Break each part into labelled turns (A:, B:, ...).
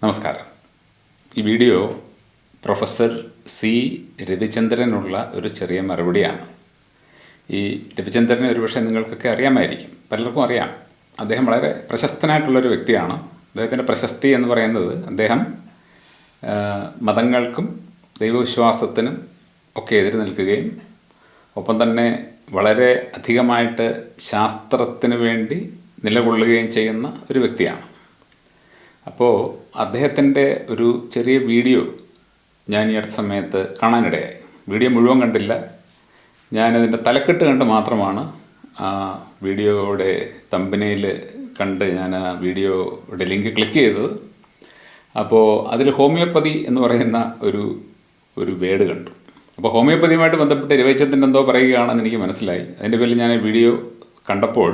A: നമസ്കാരം. ഈ video professor C രവിചന്ദ്രനുള്ള ഒരു ചെറിയ മറുപടിയാണ്. ഈ രവിചന്ദ്രനെ ഒരുപക്ഷെ നിങ്ങൾക്കൊക്കെ അറിയാമായിരിക്കും, പലർക്കും അറിയാം. അദ്ദേഹം വളരെ പ്രശസ്തനായിട്ടുള്ളൊരു വ്യക്തിയാണ്. അദ്ദേഹത്തിൻ്റെ പ്രശസ്തി എന്ന് പറയുന്നത് അദ്ദേഹം മതങ്ങൾക്കും ദൈവവിശ്വാസത്തിനും ഒക്കെ എതിര് നിൽക്കുകയും ഒപ്പം തന്നെ വളരെ അധികമായിട്ട് ശാസ്ത്രത്തിന് വേണ്ടി നിലകൊള്ളുകയും ചെയ്യുന്ന ഒരു വ്യക്തിയാണ്. അപ്പോൾ അദ്ദേഹത്തിൻ്റെ ഒരു ചെറിയ വീഡിയോ ഞാൻ ഈ അടുത്ത സമയത്ത് കാണാനിടയായി. വീഡിയോ മുഴുവൻ കണ്ടില്ല, ഞാനതിൻ്റെ തലക്കെട്ട് കണ്ട് മാത്രമാണ് ആ വീഡിയോയുടെ തമ്പനയിൽ കണ്ട് ഞാൻ ആ വീഡിയോയുടെ ലിങ്ക് ക്ലിക്ക് ചെയ്തത്. അപ്പോൾ അതിൽ ഹോമിയോപ്പതി എന്ന് പറയുന്ന ഒരു വേർഡ് കണ്ടു. അപ്പോൾ ഹോമിയോപ്പതിയുമായിട്ട് ബന്ധപ്പെട്ട് രവിചന്ദ്രൻ എന്തോ പറയുകയാണെന്ന് എനിക്ക് മനസ്സിലായി. അതിൻ്റെ പേരിൽ ഞാൻ വീഡിയോ കണ്ടപ്പോൾ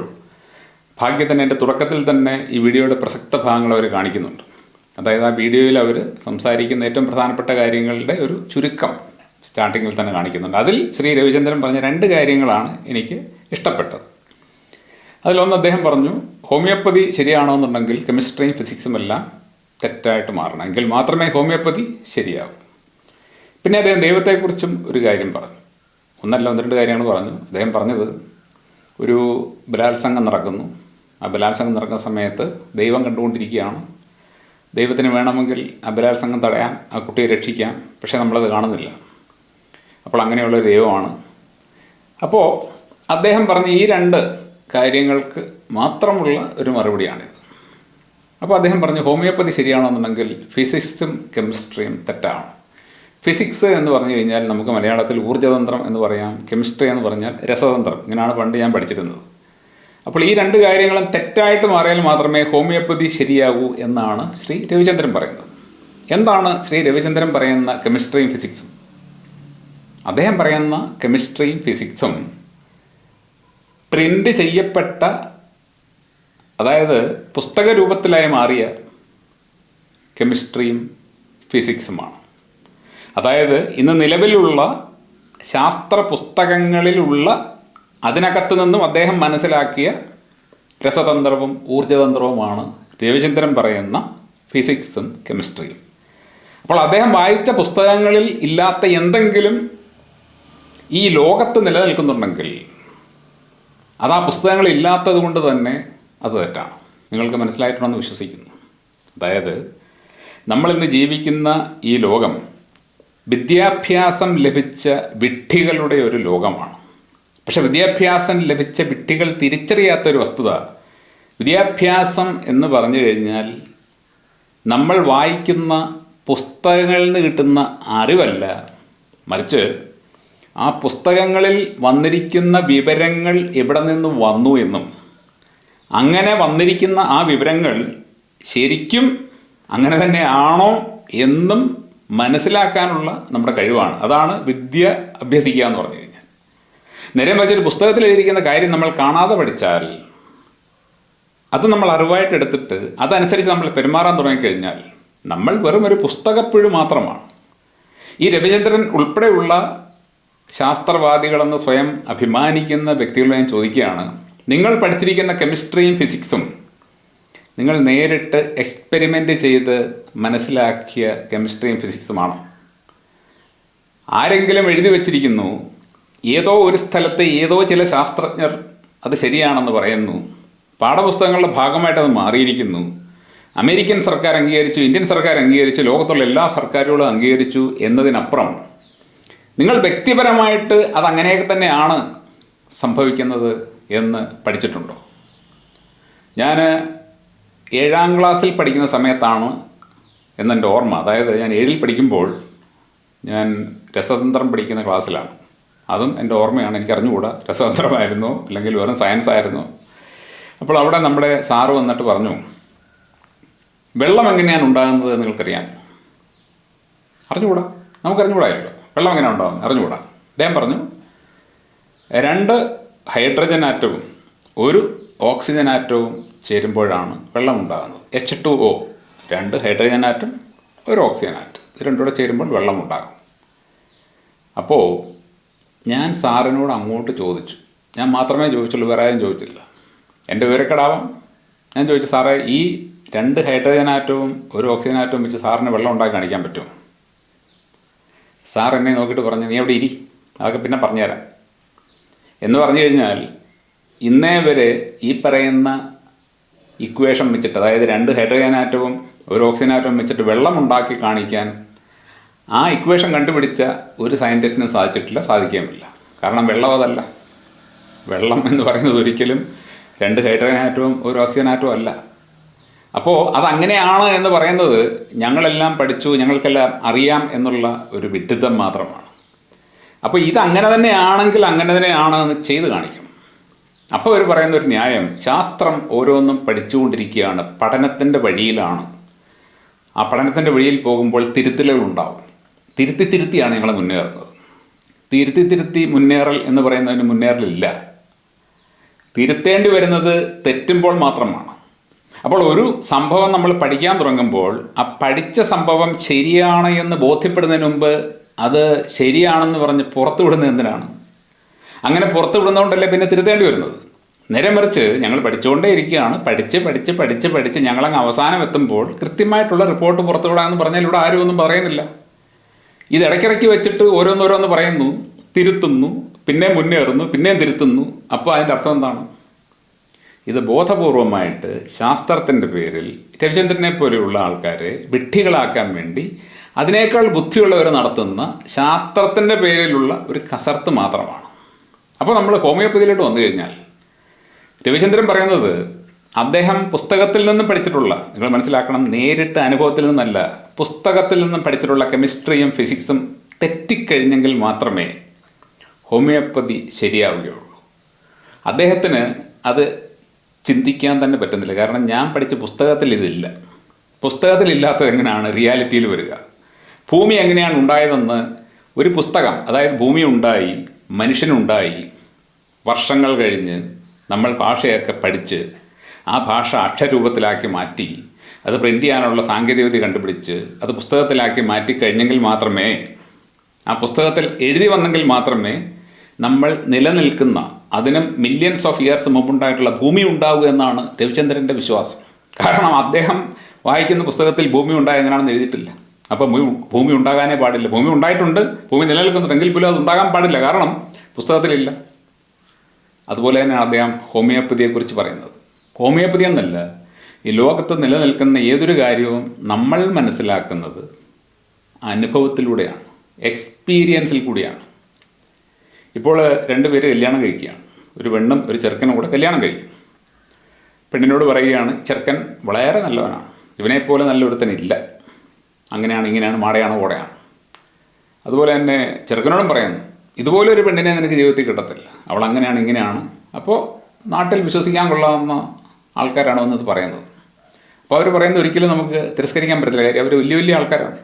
A: ഭാഗ്യത്തിന് എൻ്റെ തുടക്കത്തിൽ തന്നെ ഈ വീഡിയോയുടെ പ്രസക്ത ഭാഗങ്ങൾ അവർ കാണിക്കുന്നുണ്ട്. അതായത് ആ വീഡിയോയിൽ അവർ സംസാരിക്കുന്ന ഏറ്റവും പ്രധാനപ്പെട്ട കാര്യങ്ങളുടെ ഒരു ചുരുക്കം സ്റ്റാർട്ടിങ്ങിൽ തന്നെ കാണിക്കുന്നുണ്ട്. അതിൽ ശ്രീ രവിചന്ദ്രൻ പറഞ്ഞ രണ്ട് കാര്യങ്ങളാണ് എനിക്ക് ഇഷ്ടപ്പെട്ടത്. അതിലൊന്ന്, അദ്ദേഹം പറഞ്ഞു ഹോമിയോപ്പതി ശരിയാണോന്നുണ്ടെങ്കിൽ കെമിസ്ട്രിയും ഫിസിക്സും എല്ലാം തെറ്റായിട്ട് മാറണം, എങ്കിൽ മാത്രമേ ഹോമിയോപ്പതി ശരിയാവൂ. പിന്നെ അദ്ദേഹം ദൈവത്തെക്കുറിച്ചും ഒരു കാര്യം പറഞ്ഞു. ഒന്നല്ല, ഒന്ന് രണ്ട് കാര്യങ്ങൾ പറഞ്ഞു. അദ്ദേഹം പറഞ്ഞത് ഒരു ബലാത്സംഗം നടക്കുന്നു. ആ ബലാത്സംഗം നടക്കുന്ന സമയത്ത് ദൈവം കണ്ടുകൊണ്ടിരിക്കുകയാണ്. ദൈവത്തിന് വേണമെങ്കിൽ ആ ബലാത്സംഗം തടയാം, ആ കുട്ടിയെ രക്ഷിക്കാം, പക്ഷേ നമ്മളത് കാണുന്നില്ല. അപ്പോൾ അങ്ങനെയുള്ള ദൈവമാണ്. അപ്പോൾ അദ്ദേഹം പറഞ്ഞ ഈ രണ്ട് കാര്യങ്ങൾക്ക് മാത്രമുള്ള ഒരു മറുപടിയാണിത്. അപ്പോൾ അദ്ദേഹം പറഞ്ഞു ഹോമിയോപ്പതി ശരിയാണെന്നുണ്ടെങ്കിൽ ഫിസിക്സും കെമിസ്ട്രിയും തെറ്റാണ്. ഫിസിക്സ് എന്ന് പറഞ്ഞു കഴിഞ്ഞാൽ നമുക്ക് മലയാളത്തിൽ ഊർജ്ജതന്ത്രം എന്ന് പറയാം, കെമിസ്ട്രി എന്ന് പറഞ്ഞാൽ രസതന്ത്രം. ഇങ്ങനെയാണ് പണ്ട് ഞാൻ പഠിച്ചിരുന്നത്. അപ്പോൾ ഈ രണ്ട് കാര്യങ്ങളും തെറ്റായിട്ട് മാറിയാൽ മാത്രമേ ഹോമിയോപ്പതി ശരിയാകൂ എന്നാണ് ശ്രീ രവിചന്ദ്രൻ പറയുന്നത്. എന്താണ് ശ്രീ രവിചന്ദ്രൻ പറയുന്ന കെമിസ്ട്രിയും ഫിസിക്സും? അദ്ദേഹം പറയുന്ന കെമിസ്ട്രിയും ഫിസിക്സും പ്രിൻ്റ് ചെയ്യപ്പെട്ട, അതായത് പുസ്തക രൂപത്തിലായി മാറിയ കെമിസ്ട്രിയും ഫിസിക്സുമാണ്. അതായത് ഇന്ന് നിലവിലുള്ള ശാസ്ത്ര പുസ്തകങ്ങളിലുള്ള അതിനകത്ത് നിന്നും അദ്ദേഹം മനസ്സിലാക്കിയ രസതന്ത്രവും ഊർജ്ജതന്ത്രവുമാണ് രവിചന്ദ്രൻ പറയുന്ന ഫിസിക്സും കെമിസ്ട്രിയും. അപ്പോൾ അദ്ദേഹം വായിച്ച പുസ്തകങ്ങളിൽ ഇല്ലാത്ത എന്തെങ്കിലും ഈ ലോകത്ത് നിലനിൽക്കുന്നുണ്ടെങ്കിൽ അത് ആ പുസ്തകങ്ങളില്ലാത്തത് കൊണ്ട് തന്നെ അത് തെറ്റാണ്. നിങ്ങൾക്ക് മനസ്സിലായിട്ടുണ്ടെന്ന് വിശ്വസിക്കുന്നു. അതായത് നമ്മളിന്ന് ജീവിക്കുന്ന ഈ ലോകം വിദ്യാഭ്യാസം ലഭിച്ച വിഡ്ഢികളുടെ ഒരു ലോകമാണ്. പക്ഷെ വിദ്യാഭ്യാസം ലഭിച്ച വിഡ്ഢികൾ തിരിച്ചറിയാത്തൊരു വസ്തുത, വിദ്യാഭ്യാസം എന്ന് പറഞ്ഞു കഴിഞ്ഞാൽ നമ്മൾ വായിക്കുന്ന പുസ്തകങ്ങളിൽ നിന്ന് കിട്ടുന്ന അറിവല്ല, മറിച്ച് ആ പുസ്തകങ്ങളിൽ വന്നിരിക്കുന്ന വിവരങ്ങൾ എവിടെ നിന്ന് വന്നു എന്നും അങ്ങനെ വന്നിരിക്കുന്ന ആ വിവരങ്ങൾ ശരിക്കും അങ്ങനെ തന്നെ ആണോ എന്നും മനസ്സിലാക്കാനുള്ള നമ്മുടെ കഴിവാണ്. അതാണ് വിദ്യ അഭ്യസിക്കുക എന്ന് പറഞ്ഞു കഴിഞ്ഞാൽ. നേരെ മറിച്ചൊരു പുസ്തകത്തിൽ എഴുതിയിരിക്കുന്ന കാര്യം നമ്മൾ കാണാതെ പഠിച്ചാൽ അത് നമ്മൾ അറിവായിട്ട് എടുത്തിട്ട് അതനുസരിച്ച് നമ്മൾ പെരുമാറാൻ തുടങ്ങിക്കഴിഞ്ഞാൽ നമ്മൾ വെറും ഒരു പുസ്തകപ്പുഴു മാത്രമാണ്. ഈ രവിചന്ദ്രൻ ഉൾപ്പെടെയുള്ള ശാസ്ത്രവാദികളെന്ന് സ്വയം അഭിമാനിക്കുന്ന വ്യക്തികളോട് ഞാൻ ചോദിക്കുകയാണ്, നിങ്ങൾ പഠിച്ചിരിക്കുന്ന കെമിസ്ട്രിയും ഫിസിക്സും നിങ്ങൾ നേരിട്ട് എക്സ്പെരിമെൻ്റ് ചെയ്ത് മനസ്സിലാക്കിയ കെമിസ്ട്രിയും ഫിസിക്സുമാണോ? ആരെങ്കിലും എഴുതി വച്ചിരിക്കുന്നു, ഏതോ ഒരു സ്ഥലത്ത് ഏതോ ചില ശാസ്ത്രജ്ഞർ അത് ശരിയാണെന്ന് പറയുന്നു, പാഠപുസ്തകങ്ങളുടെ ഭാഗമായിട്ട് അത് മാറിയിരിക്കുന്നു, അമേരിക്കൻ സർക്കാർ അംഗീകരിച്ചു, ഇന്ത്യൻ സർക്കാർ അംഗീകരിച്ചു, ലോകത്തുള്ള എല്ലാ സർക്കാരുകളും അംഗീകരിച്ചു എന്നതിനപ്പുറം നിങ്ങൾ വ്യക്തിപരമായിട്ട് അതങ്ങനെയൊക്കെ തന്നെയാണ് സംഭവിക്കുന്നത് എന്ന് പഠിച്ചിട്ടുണ്ടോ? ഞാൻ 7ാം ക്ലാസ്സിൽ പഠിക്കുന്ന സമയത്താണ് എന്നെൻ്റെ ഓർമ്മ. അതായത് ഞാൻ 7ൽ പഠിക്കുമ്പോൾ ഞാൻ രസതന്ത്രം പഠിക്കുന്ന ക്ലാസ്സിലാണ്. അതും എൻ്റെ ഓർമ്മയാണ്, എനിക്ക് അറിഞ്ഞുകൂടാ രസതന്ത്രമായിരുന്നു അല്ലെങ്കിൽ വെറും സയൻസ് ആയിരുന്നു. അപ്പോൾ അവിടെ നമ്മുടെ സാറ് വന്നിട്ട് പറഞ്ഞു, വെള്ളം എങ്ങനെയാണ് ഉണ്ടാകുന്നത് നിങ്ങൾക്കറിയാം? അറിഞ്ഞുകൂടാ, നമുക്കറിഞ്ഞുകൂടായല്ലോ. വെള്ളം എങ്ങനെയാണ് ഉണ്ടാകുന്നത് അറിഞ്ഞുകൂടാ. അദ്ദേഹം പറഞ്ഞു 2 ഹൈഡ്രജൻ ആറ്റവും 1 ഓക്സിജൻ ആറ്റവും ചേരുമ്പോഴാണ് വെള്ളം ഉണ്ടാകുന്നത്. H2O, 2 hydrogen atom 1 oxygen atom, ഇത് രണ്ടും കൂടെ ചേരുമ്പോൾ വെള്ളം ഉണ്ടാകും. അപ്പോൾ ഞാൻ സാറിനോട് അങ്ങോട്ട് ചോദിച്ചു, ഞാൻ മാത്രമേ ചോദിച്ചുള്ളൂ, വേറെ ആരും ചോദിച്ചില്ല. എൻ്റെ വിവരക്കേടാവാം. ഞാൻ ചോദിച്ചു, സാറേ ഈ 2 ഹൈഡ്രജൻ ആറ്റവും ഒരു ഓക്സിജൻ ആറ്റവും വെച്ച് സാറിന് വെള്ളം ഉണ്ടാക്കി കാണിക്കാൻ പറ്റുമോ? സാർ എന്നെ നോക്കിയിട്ട് പറഞ്ഞു, നീ അവിടെ ഇരി, അതൊക്കെ പിന്നെ പറഞ്ഞുതരാം എന്ന് പറഞ്ഞു കഴിഞ്ഞാൽ, ഇന്നേ വരെ ഈ പറയുന്ന ഇക്വേഷൻ വെച്ചിട്ട്, അതായത് 2 ഹൈഡ്രജൻ ആറ്റവും ഒരു ഓക്സിജൻ ആറ്റവും വെച്ചിട്ട് വെള്ളം ഉണ്ടാക്കി കാണിക്കാൻ ആ ഇക്വേഷൻ കണ്ടുപിടിച്ച ഒരു സയൻറ്റിസ്റ്റിനും സാധിച്ചിട്ടില്ല, സാധിക്കുകയുമില്ല. കാരണം വെള്ളം അതല്ല. വെള്ളം എന്ന് പറയുന്നത് ഒരിക്കലും 2 ഹൈഡ്രജൻ ആറ്റവും ഒരു ഓക്സിജൻ ആറ്റവും അല്ല. അപ്പോൾ അതങ്ങനെയാണ് എന്ന് പറയുന്നത് ഞങ്ങളെല്ലാം പഠിച്ചു, ഞങ്ങൾക്കെല്ലാം അറിയാം എന്നുള്ള ഒരു വിഡ്ഢിത്തം മാത്രമാണ്. അപ്പോൾ ഇതങ്ങനെ തന്നെയാണെങ്കിൽ അങ്ങനെ തന്നെയാണ് എന്ന് ചെയ്ത് കാണിക്കണം. അപ്പോൾ അവർ പറയുന്ന ഒരു ന്യായം, ശാസ്ത്രം ഓരോന്നും പഠിച്ചുകൊണ്ടിരിക്കുകയാണ്, പഠനത്തിൻ്റെ വഴിയിലാണ്. ആ പഠനത്തിൻ്റെ വഴിയിൽ പോകുമ്പോൾ തിരുത്തലുകളുണ്ടാവും. തിരുത്തിയാണ് ഞങ്ങൾ മുന്നേറുന്നത്. തിരുത്തി മുന്നേറൽ എന്ന് പറയുന്നതിന് മുന്നേറലില്ല. തിരുത്തേണ്ടി വരുന്നത് തെറ്റുമ്പോൾ മാത്രമാണ്. അപ്പോൾ ഒരു സംഭവം നമ്മൾ പഠിക്കാൻ തുടങ്ങുമ്പോൾ ആ പഠിച്ച സംഭവം ശരിയാണ് എന്ന് ബോധ്യപ്പെടുന്നതിന് മുമ്പ് അത് ശരിയാണെന്ന് പറഞ്ഞ് പുറത്തു വിടുന്നത് എന്തിനാണ്? അങ്ങനെ പുറത്തു വിടുന്നതുകൊണ്ടല്ലേ പിന്നെ തിരുത്തേണ്ടി വരുന്നത്. നേരെ മറിച്ച് ഞങ്ങൾ പഠിച്ചുകൊണ്ടേ ഇരിക്കുകയാണ്, പഠിച്ച് ഞങ്ങളങ്ങ് അവസാനം എത്തുമ്പോൾ കൃത്യമായിട്ടുള്ള റിപ്പോർട്ട് പുറത്തു വിടാമെന്ന് പറഞ്ഞാൽ ഇവിടെ ആരും ഒന്നും പറയുന്നില്ല. ഇത് ഇടയ്ക്കിടയ്ക്ക് വെച്ചിട്ട് ഓരോന്നോരോന്ന് പറയുന്നു, തിരുത്തുന്നു, പിന്നെ മുന്നേറുന്നു, പിന്നെയും തിരുത്തുന്നു. അപ്പോൾ അതിൻ്റെ അർത്ഥം എന്താണ്? ഇത് ബോധപൂർവമായിട്ട് ശാസ്ത്രത്തിൻ്റെ പേരിൽ രവിചന്ദ്രനെ പോലെയുള്ള ആൾക്കാരെ വിഡ്ഢികളാക്കാൻ വേണ്ടി അതിനേക്കാൾ ബുദ്ധിയുള്ളവർ നടത്തുന്ന ശാസ്ത്രത്തിൻ്റെ പേരിലുള്ള ഒരു കസർത്ത് മാത്രമാണ്. അപ്പോൾ നമ്മൾ ഹോമിയോപ്പതിയിലോട്ട് വന്നു കഴിഞ്ഞാൽ രവിചന്ദ്രൻ പറയുന്നത് അദ്ദേഹം പുസ്തകത്തിൽ നിന്നും പഠിച്ചിട്ടുള്ള, നിങ്ങൾ മനസ്സിലാക്കണം, നേരിട്ട് അനുഭവത്തിൽ നിന്നല്ല, പുസ്തകത്തിൽ നിന്നും പഠിച്ചിട്ടുള്ള കെമിസ്ട്രിയും ഫിസിക്സും തെറ്റിക്കഴിഞ്ഞെങ്കിൽ മാത്രമേ ഹോമിയോപ്പതി ശരിയാവുകയുള്ളൂ. അദ്ദേഹത്തിന് അത് ചിന്തിക്കാൻ തന്നെ പറ്റുന്നില്ല. കാരണം ഞാൻ പഠിച്ച പുസ്തകത്തിൽ ഇതില്ല. പുസ്തകത്തിലില്ലാത്തത് എങ്ങനെയാണ് റിയാലിറ്റിയിൽ വരിക? ഭൂമി എങ്ങനെയാണ് ഉണ്ടായതെന്ന് ഒരു പുസ്തകം, അതായത് ഭൂമി ഉണ്ടായി, മനുഷ്യനുണ്ടായി, വർഷങ്ങൾ കഴിഞ്ഞ് നമ്മൾ ഭാഷയൊക്കെ പഠിച്ച് ആ ഭാഷ അക്ഷരരൂപത്തിലാക്കി മാറ്റി അത് പ്രിൻ്റ് ചെയ്യാനുള്ള സാങ്കേതികവിദ്യ കണ്ടുപിടിച്ച് അത് പുസ്തകത്തിലാക്കി മാറ്റിക്കഴിഞ്ഞെങ്കിൽ മാത്രമേ, ആ പുസ്തകത്തിൽ എഴുതി വന്നെങ്കിൽ മാത്രമേ നമ്മൾ നിലനിൽക്കുന്ന, അതിനും മില്യൺസ് ഓഫ് ഇയേഴ്സ് മുമ്പുണ്ടായിട്ടുള്ള ഭൂമി ഉണ്ടാവുക എന്നാണ് രവിചന്ദ്രൻ്റെ വിശ്വാസം. കാരണം അദ്ദേഹം വായിക്കുന്ന പുസ്തകത്തിൽ ഭൂമി ഉണ്ടായ എങ്ങനെയാണെന്ന് എഴുതിയിട്ടില്ല. അപ്പോൾ ഭൂമി ഉണ്ടാകാനേ പാടില്ല. ഭൂമി ഉണ്ടായിട്ടുണ്ട്, ഭൂമി നിലനിൽക്കുന്നുണ്ടെങ്കിൽ പോലും അത് ഉണ്ടാകാൻ പാടില്ല, കാരണം പുസ്തകത്തിലില്ല. അതുപോലെ തന്നെയാണ് അദ്ദേഹം ഹോമിയോപ്പതിയെക്കുറിച്ച് പറയുന്നത്. ഹോമിയോപ്പതി എന്നല്ല, ഈ ലോകത്ത് നിലനിൽക്കുന്ന ഏതൊരു കാര്യവും നമ്മൾ മനസ്സിലാക്കുന്നത് അനുഭവത്തിലൂടെയാണ്, എക്സ്പീരിയൻസിൽ കൂടിയാണ്. ഇപ്പോൾ 2 പേര് കല്യാണം കഴിക്കുകയാണ്. ഒരു പെണ്ണും ഒരു ചെറുക്കനും കൂടെ കല്യാണം കഴിക്കും. പെണ്ണിനോട് പറയുകയാണ്, ചെറുക്കൻ വളരെ നല്ലവനാണ്, ഇവനെപ്പോലെ നല്ലൊരുത്തനില്ല, അങ്ങനെയാണ് ഇങ്ങനെയാണ് മാടയാണ് ഓടയാണ്. അതുപോലെ തന്നെ ചെറുക്കനോടും പറയുന്നു, ഇതുപോലെ ഒരു പെണ്ണിനെ നിനക്ക് ജീവിതത്തിൽ കിട്ടത്തില്ല, അവൾ അങ്ങനെയാണ് ഇങ്ങനെയാണ്. അപ്പോൾ നാട്ടിൽ വിശ്വസിക്കാൻ കൊള്ളാവുന്ന ആൾക്കാരാണ് വന്നത് പറയുന്നത്. അപ്പോൾ അവർ പറയുന്നത് ഒരിക്കലും നമുക്ക് തിരസ്കരിക്കാൻ പറ്റത്തില്ല, കാര്യം അവർ വലിയ വലിയ ആൾക്കാരാണ്.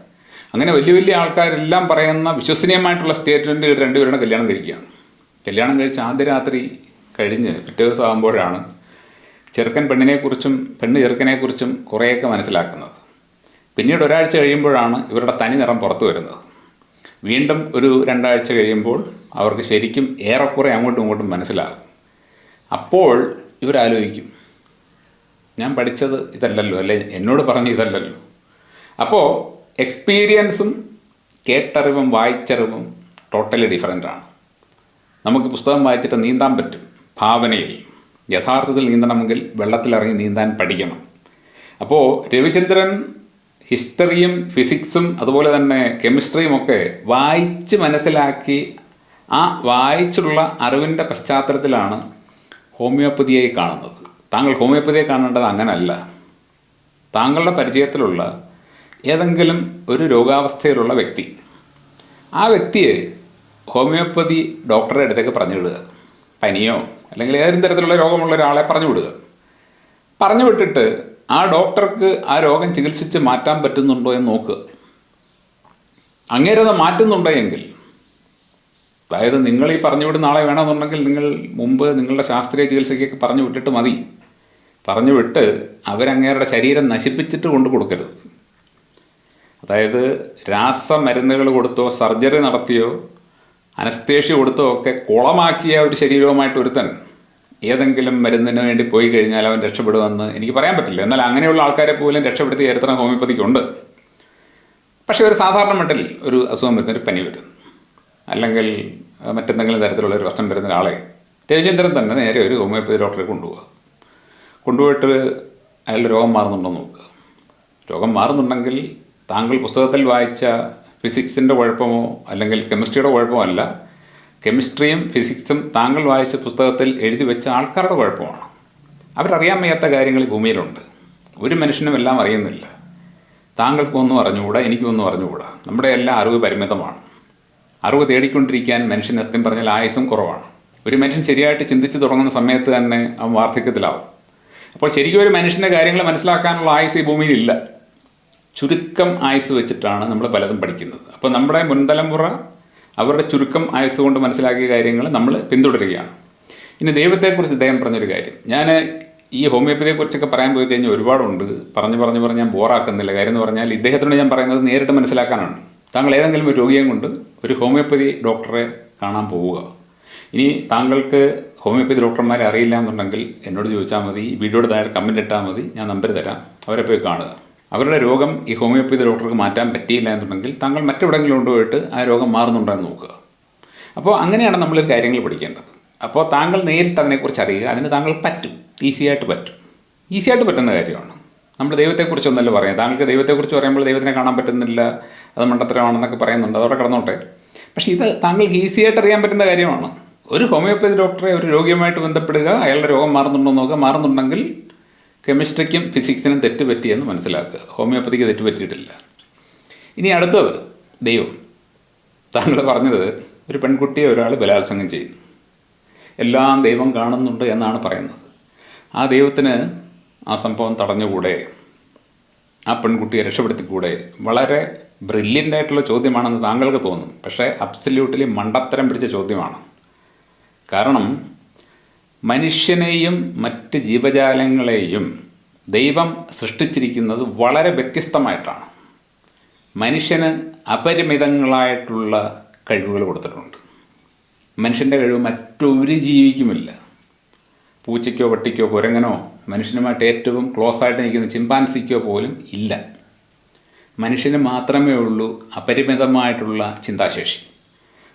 A: അങ്ങനെ വലിയ വലിയ ആൾക്കാരെല്ലാം പറയുന്ന വിശ്വസനീയമായിട്ടുള്ള സ്റ്റേറ്റ്മെൻറ്റ് 2 പേരുടെ കല്യാണം കഴിക്കുകയാണ്. കല്യാണം കഴിച്ച് ആദ്യ രാത്രി കഴിഞ്ഞ് പിറ്റേ ദിവസം ആകുമ്പോഴാണ് ചെറുക്കൻ പെണ്ണിനെക്കുറിച്ചും പെണ്ണ് ചെറുക്കനെക്കുറിച്ചും കുറേയൊക്കെ മനസ്സിലാക്കുന്നത്. പിന്നീട് ഒരാഴ്ച കഴിയുമ്പോഴാണ് ഇവരുടെ തനി നിറം പുറത്തു വരുന്നത്. വീണ്ടും ഒരു 2 ആഴ്ച കഴിയുമ്പോൾ അവർക്ക് ശരിക്കും ഏറെക്കുറെ അങ്ങോട്ടും ഇങ്ങോട്ടും മനസ്സിലാകും. അപ്പോൾ ഇവരാലോചിക്കും, ഞാൻ പഠിച്ചത് ഇതല്ലല്ലോ, അല്ലെ എന്നോട് പറഞ്ഞ് ഇതല്ലല്ലോ. അപ്പോൾ എക്സ്പീരിയൻസും കേട്ടറിവും വായിച്ചറിവും ടോട്ടലി ഡിഫറൻ്റാണ്. നമുക്ക് പുസ്തകം വായിച്ചിട്ട് നീന്താൻ പറ്റും ഭാവനയിൽ, യഥാർത്ഥത്തിൽ നീന്തണമെങ്കിൽ വെള്ളത്തിലിറങ്ങി നീന്താൻ പഠിക്കണം. അപ്പോൾ രവിചന്ദ്രൻ ഹിസ്റ്ററിയും ഫിസിക്സും അതുപോലെ തന്നെ കെമിസ്ട്രിയും ഒക്കെ വായിച്ച് മനസ്സിലാക്കി ആ വായിച്ചുള്ള അറിവിൻ്റെ പശ്ചാത്തലത്തിലാണ് ഹോമിയോപ്പതിയെ കാണുന്നത്. താങ്കൾ ഹോമിയോപ്പതിയെ കാണേണ്ടത് അങ്ങനല്ല. താങ്കളുടെ പരിചയത്തിലുള്ള ഏതെങ്കിലും ഒരു രോഗാവസ്ഥയിലുള്ള വ്യക്തി, ആ വ്യക്തിയെ ഹോമിയോപ്പതി ഡോക്ടറുടെ അടുത്തേക്ക് പറഞ്ഞു വിടുക. പനിയോ അല്ലെങ്കിൽ ഏതെങ്കിലും തരത്തിലുള്ള രോഗമുള്ള ഒരാളെ പറഞ്ഞു വിടുക. പറഞ്ഞു വിട്ടിട്ട് ആ ഡോക്ടർക്ക് ആ രോഗം ചികിത്സിച്ച് മാറ്റാൻ പറ്റുന്നുണ്ടോ എന്ന് നോക്കുക. അങ്ങേരത് മാറ്റുന്നുണ്ടോ എങ്കിൽ, അതായത് നിങ്ങൾ ഈ പറഞ്ഞു വിടുന്ന ആളെ വേണമെന്നുണ്ടെങ്കിൽ നിങ്ങൾ മുമ്പ് നിങ്ങളുടെ ശാസ്ത്രീയ ചികിത്സയ്ക്കൊക്കെ പറഞ്ഞു വിട്ടിട്ട് മതി. പറഞ്ഞു വിട്ട് അവരങ്ങേരുടെ ശരീരം നശിപ്പിച്ചിട്ട് കൊണ്ട് കൊടുക്കരുത്. അതായത് രാസമരുന്നുകൾ കൊടുത്തോ സർജറി നടത്തിയോ അനസ്തേഷ്യ കൊടുത്തോ ഒക്കെ കുളമാക്കിയ ഒരു ശരീരവുമായിട്ട് ഒരുത്തൻ ഏതെങ്കിലും മരുന്നിന് വേണ്ടി പോയി കഴിഞ്ഞാൽ അവൻ രക്ഷപ്പെടുമെന്ന് എനിക്ക് പറയാൻ പറ്റില്ല. എന്നാൽ അങ്ങനെയുള്ള ആൾക്കാരെ പോലും രക്ഷപ്പെടുത്തിയ ചരിത്രം ഹോമിയോപ്പതിക്കുണ്ട്. പക്ഷേ ഒരു സാധാരണ മട്ടിൽ ഒരു അസുഖം വരുന്ന, ഒരു പനി വരുന്നു, അല്ലെങ്കിൽ മറ്റെന്തെങ്കിലും തരത്തിലുള്ള ഒരു പ്രശ്നം വരുന്ന ഒരാളെ രവിചന്ദ്രൻ തന്നെ നേരെ ഒരു ഹോമിയോപ്പതി ഡോക്ടറെ കൊണ്ടുപോയിട്ട് അയാളുടെ രോഗം മാറുന്നുണ്ടോ നോക്കുക. രോഗം മാറുന്നുണ്ടെങ്കിൽ താങ്കൾ പുസ്തകത്തിൽ വായിച്ച ഫിസിക്സിൻ്റെ കുഴപ്പമോ അല്ലെങ്കിൽ കെമിസ്ട്രിയുടെ കുഴപ്പമോ അല്ല, കെമിസ്ട്രിയും ഫിസിക്സും താങ്കൾ വായിച്ച പുസ്തകത്തിൽ എഴുതി വെച്ച ആൾക്കാരുടെ കുഴപ്പമാണ്. അവരറിയാൻ വയ്യാത്ത കാര്യങ്ങൾ ഭൂമിയിലുണ്ട്. ഒരു മനുഷ്യനും എല്ലാം അറിയുന്നില്ല. താങ്കൾക്കൊന്നും അറിഞ്ഞുകൂടാ, എനിക്കൊന്നും അറിഞ്ഞുകൂടാ. നമ്മുടെ എല്ലാ അറിവ് പരിമിതമാണ്. അറിവ് തേടിക്കൊണ്ടിരിക്കാൻ മനുഷ്യന് സത്യം പറഞ്ഞാൽ ആയുസ്സും കുറവാണ്. ഒരു മനുഷ്യൻ ശരിയായിട്ട് ചിന്തിച്ച് തുടങ്ങുന്ന സമയത്ത് തന്നെ അവൻ വാർദ്ധക്യത്തിലാവും. അപ്പോൾ ശരിക്കും ഒരു മനുഷ്യൻ്റെ കാര്യങ്ങൾ മനസ്സിലാക്കാനുള്ള ആയുസ് ഈ ഭൂമിയിലില്ല. ചുരുക്കം ആയുസ് വെച്ചിട്ടാണ് നമ്മൾ പലതും പഠിക്കുന്നത്. അപ്പോൾ നമ്മുടെ മുൻതലമുറ അവരുടെ ചുരുക്കം ആയുസ് കൊണ്ട് മനസ്സിലാക്കിയ കാര്യങ്ങൾ നമ്മൾ പിന്തുടരുകയാണ്. ഇനി ദൈവത്തെക്കുറിച്ച് അദ്ദേഹം പറഞ്ഞൊരു കാര്യം, ഞാൻ ഈ ഹോമിയോപ്പതിയെക്കുറിച്ചൊക്കെ പറയാൻ പോയി കഴിഞ്ഞാൽ ഒരുപാടുണ്ട്. പറഞ്ഞ് ഞാൻ ബോറാക്കുന്നില്ല. കാര്യം എന്ന് പറഞ്ഞാൽ ഇദ്ദേഹത്തിനോട് ഞാൻ പറയുന്നത് നേരിട്ട് മനസ്സിലാക്കാനാണ്. താങ്കൾ ഏതെങ്കിലും ഒരു രോഗിയെ കൊണ്ട് ഒരു ഹോമിയോപ്പതി ഡോക്ടറെ കാണാൻ പോവുക. ഇനി താങ്കൾക്ക് ഹോമിയോപ്പതി ഡോക്ടർമാരെ അറിയില്ല എന്നുണ്ടെങ്കിൽ എന്നോട് ചോദിച്ചാൽ മതി, ഈ വീഡിയോയുടെ താഴെ കമൻറ്റ് ഇട്ടാൽ മതി, ഞാൻ നമ്പർ തരാം. അവരെ പോയി കാണുക. അവരുടെ രോഗം ഈ ഹോമിയോപ്പതി ഡോക്ടർക്ക് മാറ്റാൻ പറ്റിയില്ല എന്നുണ്ടെങ്കിൽ താങ്കൾ മറ്റെവിടെയെങ്കിലും കൊണ്ടുപോയിട്ട് ആ രോഗം മാറുന്നുണ്ടോ എന്ന് നോക്കുക. അപ്പോൾ അങ്ങനെയാണ് നമ്മളൊരു കാര്യങ്ങൾ പഠിക്കേണ്ടത്. അപ്പോൾ താങ്കൾ നേരിട്ട് അതിനെക്കുറിച്ച് അറിയുക. അതിന് താങ്കൾ പറ്റും, ഈസിയായിട്ട് പറ്റുന്ന കാര്യമാണ്. നമ്മൾ ദൈവത്തെക്കുറിച്ചൊന്നല്ല പറയാം. താങ്കൾക്ക് ദൈവത്തെക്കുറിച്ച് പറയുമ്പോൾ ദൈവത്തിനെ കാണാൻ പറ്റുന്നില്ല, അത് മണ്ടത്തരമാണെന്നൊക്കെ പറയുന്നുണ്ട്, അതോടെ കിടന്നോട്ടെ. പക്ഷേ ഇത് താങ്കൾക്ക് ഈസിയായിട്ട് അറിയാൻ പറ്റുന്ന കാര്യമാണ്. ഒരു ഹോമിയോപ്പതി ഡോക്ടറെ ഒരു രോഗിയുമായിട്ട് ബന്ധപ്പെടുക, അയാളുടെ രോഗം മാറുന്നുണ്ടോ നോക്കുക. മാറുന്നുണ്ടെങ്കിൽ കെമിസ്ട്രിക്കും ഫിസിക്സിനും തെറ്റുപറ്റിയെന്ന് മനസ്സിലാക്കുക. ഹോമിയോപ്പതിക്ക് തെറ്റുപറ്റിയിട്ടില്ല. ഇനി അടുത്തത് ദൈവം. താങ്കൾ പറഞ്ഞത് ഒരു പെൺകുട്ടിയെ ഒരാൾ ബലാത്സംഗം ചെയ്യുന്നു, എല്ലാം ദൈവം കാണുന്നുണ്ട് എന്നാണ് പറയുന്നത്. ആ ദൈവത്തിന് ആ സംഭവം തടഞ്ഞുകൂടെ? ആ പെൺകുട്ടിയെ രക്ഷപ്പെടുത്തിക്കൂടെ? വളരെ ബ്രില്യൻ്റ് ആയിട്ടുള്ള ചോദ്യമാണെന്ന് താങ്കൾക്ക് തോന്നും. പക്ഷേ അബ്സല്യൂട്ട്ലി മണ്ടത്തരം പിടിച്ച ചോദ്യമാണ്. കാരണം മനുഷ്യനെയും മറ്റ് ജീവജാലങ്ങളെയും ദൈവം സൃഷ്ടിച്ചിരിക്കുന്നത് വളരെ വ്യത്യസ്തമായിട്ടാണ്. മനുഷ്യന് അപരിമിതങ്ങളായിട്ടുള്ള കഴിവുകൾ കൊടുത്തിട്ടുണ്ട്. മനുഷ്യൻ്റെ കഴിവ് മറ്റൊരു ജീവിക്കുമില്ല. പൂച്ചയ്ക്കോ പട്ടിക്കോ കുരങ്ങനോ മനുഷ്യനുമായിട്ട് ഏറ്റവും ക്ലോസ് ആയിട്ട് നിൽക്കുന്ന ചിമ്പാൻസിക്കോ പോലും ഇല്ല. മനുഷ്യന് മാത്രമേ ഉള്ളൂ അപരിമിതമായിട്ടുള്ള ചിന്താശേഷി.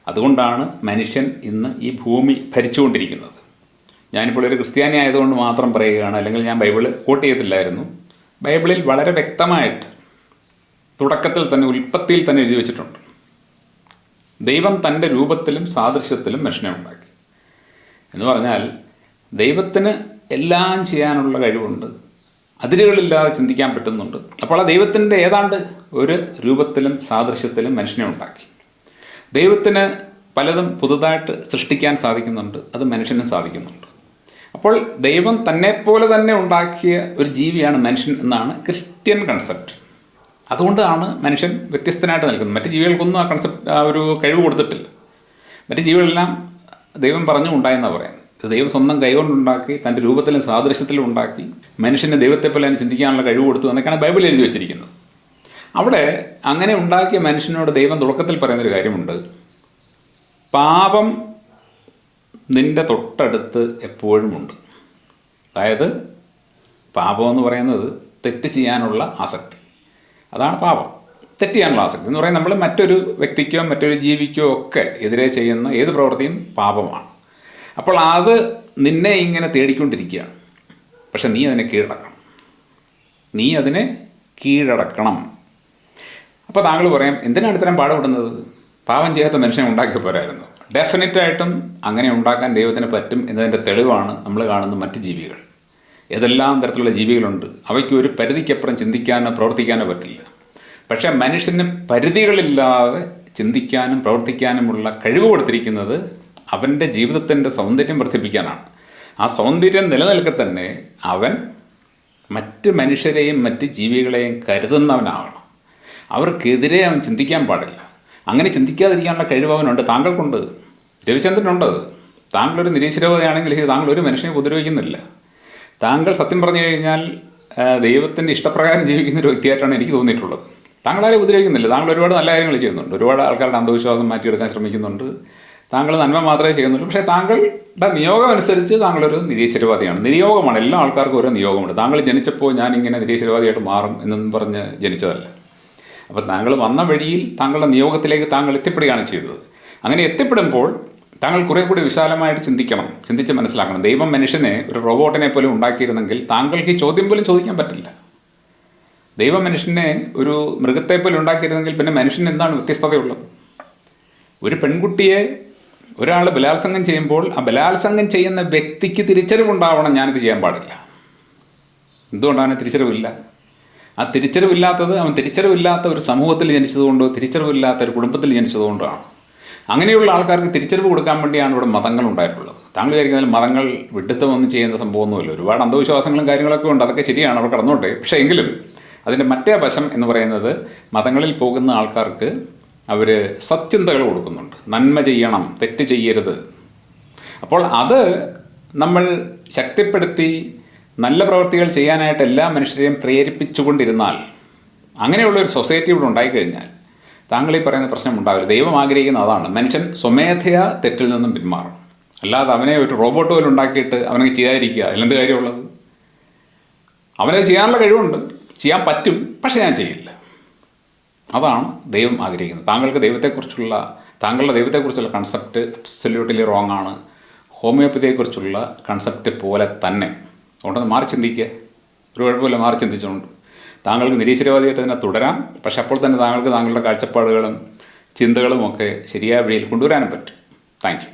A: അതുകൊണ്ടാണ് മനുഷ്യൻ ഇന്ന് ഈ ഭൂമി ഭരിച്ചുകൊണ്ടിരിക്കുന്നത്. ഞാനിപ്പോൾ ഒരു ക്രിസ്ത്യാനി ആയതുകൊണ്ട് മാത്രം പറയുകയാണ്, അല്ലെങ്കിൽ ഞാൻ ബൈബിള് കോട്ട് ചെയ്തില്ലായിരുന്നു. ബൈബിളിൽ വളരെ വ്യക്തമായിട്ട് തുടക്കത്തിൽ തന്നെ, ഉൽപ്പത്തിയിൽ തന്നെ എഴുതി വച്ചിട്ടുണ്ട്, ദൈവം തൻ്റെ രൂപത്തിലും സാദൃശ്യത്തിലും മനുഷ്യനെ ഉണ്ടാക്കി എന്ന് പറഞ്ഞാൽ ദൈവത്തിന് എല്ലാം ചെയ്യാനുള്ള കഴിവുണ്ട്, അതിരുകളില്ലാതെ ചിന്തിക്കാൻ പറ്റുന്നുണ്ട്. അപ്പോൾ ആ ദൈവത്തിൻ്റെ ഏതാണ്ട് ഒരു രൂപത്തിലും സാദൃശ്യത്തിലും മനുഷ്യനെ ഉണ്ടാക്കി. ദൈവത്തിന് പലതും പുതുതായിട്ട് സൃഷ്ടിക്കാൻ സാധിക്കുന്നുണ്ട്, അത് മനുഷ്യനും സാധിക്കുന്നുണ്ട്. അപ്പോൾ ദൈവം തന്നെപ്പോലെ തന്നെ ഉണ്ടാക്കിയ ഒരു ജീവിയാണ് മനുഷ്യൻ എന്നാണ് ക്രിസ്ത്യൻ കൺസെപ്റ്റ്. അതുകൊണ്ടാണ് മനുഷ്യൻ വ്യത്യസ്തനായിട്ട് നിൽക്കുന്നത്. മറ്റ് ജീവികൾക്കൊന്നും ആ കൺസെപ്റ്റ്, ആ ഒരു കഴിവ് കൊടുത്തിട്ടില്ല. മറ്റ് ജീവികളെല്ലാം ദൈവം പറഞ്ഞു ഉണ്ടായെന്നാണ് പറയുന്നത്. ഇത് ദൈവം സ്വന്തം കൈകൊണ്ടുണ്ടാക്കി, തൻ്റെ രൂപത്തിലും സാദൃശ്യത്തിലും ഉണ്ടാക്കി, മനുഷ്യന് ദൈവത്തെപ്പോലെ തന്നെ ചിന്തിക്കാനുള്ള കഴിവ് കൊടുത്തു എന്നൊക്കെയാണ് ബൈബിൾ എഴുതി വെച്ചിരിക്കുന്നത്. അവിടെ അങ്ങനെ ഉണ്ടാക്കിയ മനുഷ്യനോട് ദൈവം തുടക്കത്തിൽ പറയുന്നൊരു കാര്യമുണ്ട്, പാപം നിൻ്റെ തൊട്ടടുത്ത് എപ്പോഴുമുണ്ട്. അതായത് പാപം എന്ന് പറയുന്നത് തെറ്റ് ചെയ്യാനുള്ള ആസക്തി, അതാണ് പാപം. തെറ്റ് ചെയ്യാനുള്ള ആസക്തി എന്ന് പറയുന്നത് നമ്മൾ മറ്റൊരു വ്യക്തിക്കോ മറ്റൊരു ജീവിക്കോ ഒക്കെ എതിരെ ചെയ്യുന്ന ഏത് പ്രവൃത്തിയും പാപമാണ്. അപ്പോൾ അത് നിന്നെ ഇങ്ങനെ തേടിക്കൊണ്ടിരിക്കുകയാണ്. പക്ഷെ നീ അതിനെ കീഴടക്കണം. അപ്പോൾ താങ്കൾ പറയാം, എന്തിനാണ് ഇത്തരം പാടുപെടുന്നത്? പാപം ചെയ്യാത്ത മനുഷ്യനെ ഉണ്ടാക്കിയ പോരായിരുന്നു. ഡെഫിനറ്റായിട്ടും അങ്ങനെ ഉണ്ടാക്കാൻ ദൈവത്തിന് പറ്റും എന്നതിൻ്റെ തെളിവാണ് നമ്മൾ കാണുന്ന മറ്റ് ജീവികൾ. ഏതെല്ലാം തരത്തിലുള്ള ജീവികളുണ്ട്, അവയ്ക്ക് ഒരു പരിധിക്കപ്പുറം ചിന്തിക്കാനോ പ്രവർത്തിക്കാനോ പറ്റില്ല. പക്ഷേ മനുഷ്യന് പരിധികളില്ലാതെ ചിന്തിക്കാനും പ്രവർത്തിക്കാനുമുള്ള കഴിവ് കൊടുത്തിരിക്കുന്നത് അവൻ്റെ ജീവിതത്തിൻ്റെ സൗന്ദര്യം വർദ്ധിപ്പിക്കാനാണ്. ആ സൗന്ദര്യം നിലനിൽക്കെ തന്നെ അവൻ മറ്റ് മനുഷ്യരെയും മറ്റ് ജീവികളെയും കരുതുന്നവനാവണം. അവർക്കെതിരെ അവൻ ചിന്തിക്കാൻ പാടില്ല. അങ്ങനെ ചിന്തിക്കാതിരിക്കാനുള്ള കഴിവ് അവനുണ്ട്, താങ്കൾക്കുണ്ട്, രവിചന്ദ്രനുണ്ട്. താങ്കളൊരു നിരീശ്വരവാദിയാണെങ്കിൽ താങ്കൾ ഒരു മനുഷ്യനെ ഉപദ്രവിക്കുന്നില്ല. താങ്കൾ സത്യം പറഞ്ഞു കഴിഞ്ഞാൽ ദൈവത്തിൻ്റെ ഇഷ്ടപ്രകാരം ജീവിക്കുന്ന ഒരു വ്യക്തിയായിട്ടാണ് എനിക്ക് തോന്നിയിട്ടുള്ളത്. താങ്കൾ ആരെയും ഉപദ്രവിക്കുന്നില്ല. താങ്കൾ ഒരുപാട് നല്ല കാര്യങ്ങൾ ചെയ്യുന്നുണ്ട്. ഒരുപാട് ആൾക്കാരുടെ അന്ധവിശ്വാസം മാറ്റിയെടുക്കാൻ ശ്രമിക്കുന്നുണ്ട്. താങ്കൾ നന്മ മാത്രമേ ചെയ്യുന്നുള്ളൂ. പക്ഷേ താങ്കളുടെ നിയോഗം അനുസരിച്ച് താങ്കളൊരു നിരീശ്വരവാദിയാണ്. നിയോഗമാണ്. എല്ലാ ആൾക്കാർക്കും ഓരോ നിയോഗമുണ്ട്. താങ്കൾ ജനിച്ചപ്പോൾ ഞാൻ ഇങ്ങനെ നിരീശ്വരവാദിയായിട്ട് മാറും എന്നൊന്നും പറഞ്ഞ് ജനിച്ചതല്ല. അപ്പോൾ താങ്കൾ വന്ന വഴിയിൽ താങ്കളുടെ നിയോഗത്തിലേക്ക് താങ്കൾ എത്തിപ്പെടുകയാണ് ചെയ്തത്. അങ്ങനെ എത്തിപ്പെടുമ്പോൾ താങ്കൾ കുറേ കൂടി വിശാലമായിട്ട് ചിന്തിക്കണം, ചിന്തിച്ച് മനസ്സിലാക്കണം. ദൈവം മനുഷ്യനെ ഒരു റോബോട്ടിനെ പോലും ഉണ്ടാക്കിയിരുന്നെങ്കിൽ താങ്കൾക്ക് ഈ ചോദ്യം പോലും ചോദിക്കാൻ പറ്റില്ല. ദൈവം മനുഷ്യനെ ഒരു മൃഗത്തെ പോലും ഉണ്ടാക്കിയിരുന്നെങ്കിൽ പിന്നെ മനുഷ്യന് എന്താണ് വ്യത്യസ്തതയുള്ളത്? ഒരു പെൺകുട്ടിയെ ഒരാൾ ബലാത്സംഗം ചെയ്യുമ്പോൾ ആ ബലാത്സംഗം ചെയ്യുന്ന വ്യക്തിക്ക് തിരിച്ചറിവുണ്ടാവണം, ഞാനിത് ചെയ്യാൻ പാടില്ല. എന്തുകൊണ്ടാണ് തിരിച്ചറിവില്ല? ആ തിരിച്ചറിവില്ലാത്തത് അവൻ തിരിച്ചറിവില്ലാത്ത ഒരു സമൂഹത്തിൽ ജനിച്ചതുകൊണ്ടോ തിരിച്ചറിവില്ലാത്ത ഒരു കുടുംബത്തിൽ ജനിച്ചതുകൊണ്ടാണ്. അങ്ങനെയുള്ള ആൾക്കാർക്ക് തിരിച്ചറിവ് കൊടുക്കാൻ വേണ്ടിയാണ് ഇവിടെ മതങ്ങൾ ഉണ്ടായിട്ടുള്ളത്. താങ്കൾ വിചാരിക്കുന്നതിൽ മതങ്ങൾ വിഡ്ഢിത്തമൊന്നും ചെയ്യുന്ന സംഭവമൊന്നുമില്ല. ഒരുപാട് അന്ധവിശ്വാസങ്ങളും കാര്യങ്ങളൊക്കെ ഉണ്ട്, അതൊക്കെ ശരിയാണ്, അവർ കടന്നോട്ടെ. പക്ഷേ എങ്കിലും അതിൻ്റെ മറ്റേ വശം എന്ന് പറയുന്നത് മതങ്ങളിൽ പോകുന്ന ആൾക്കാർക്ക് അവർ സത്യന്തകൾ കൊടുക്കുന്നുണ്ട്. നന്മ ചെയ്യണം, തെറ്റ് ചെയ്യരുത്. അപ്പോൾ അത് നമ്മൾ ശക്തിപ്പെടുത്തി നല്ല പ്രവൃത്തികൾ ചെയ്യാനായിട്ട് എല്ലാ മനുഷ്യരെയും പ്രേരിപ്പിച്ചുകൊണ്ടിരുന്നാൽ, അങ്ങനെയുള്ളൊരു സൊസൈറ്റി ഇവിടെ ഉണ്ടായിക്കഴിഞ്ഞാൽ താങ്കൾ ഈ പറയുന്ന പ്രശ്നം ഉണ്ടാവില്ല. ദൈവം ആഗ്രഹിക്കുന്ന അതാണ്, മനുഷ്യൻ സ്വമേധയാ തെറ്റിൽ നിന്നും പിന്മാറും. അല്ലാതെ അവനെ ഒരു റോബോട്ട് പോലും ഉണ്ടാക്കിയിട്ട് അവനെ ചെയ്യാതിരിക്കുക, അതിലെന്ത് കാര്യമുള്ളത്? അവനെ ചെയ്യാനുള്ള കഴിവുണ്ട്, ചെയ്യാൻ പറ്റും, പക്ഷെ ഞാൻ ചെയ്യില്ല. അതാണ് ദൈവം ആഗ്രഹിക്കുന്നത്. താങ്കളുടെ ദൈവത്തെക്കുറിച്ചുള്ള കൺസെപ്റ്റ് അബ്സല്യൂട്ട്ലി റോങ് ആണ്. ഹോമിയോപ്പതിയെക്കുറിച്ചുള്ള കൺസെപ്റ്റ് പോലെ തന്നെ. അതുകൊണ്ടൊന്ന് മാറി ചിന്തിക്കുക. ഒരു കുഴപ്പമില്ല, മാറി ചിന്തിച്ചുകൊണ്ട് താങ്കൾക്ക് നിരീശ്വരവാദിയായിട്ട് തന്നെ തുടരാം. പക്ഷെ അപ്പോൾ തന്നെ താങ്കളുടെ കാഴ്ചപ്പാടുകളും ചിന്തകളും ഒക്കെ ശരിയായ വഴിയിൽ കൊണ്ടുവരാനും പറ്റും. Thank you.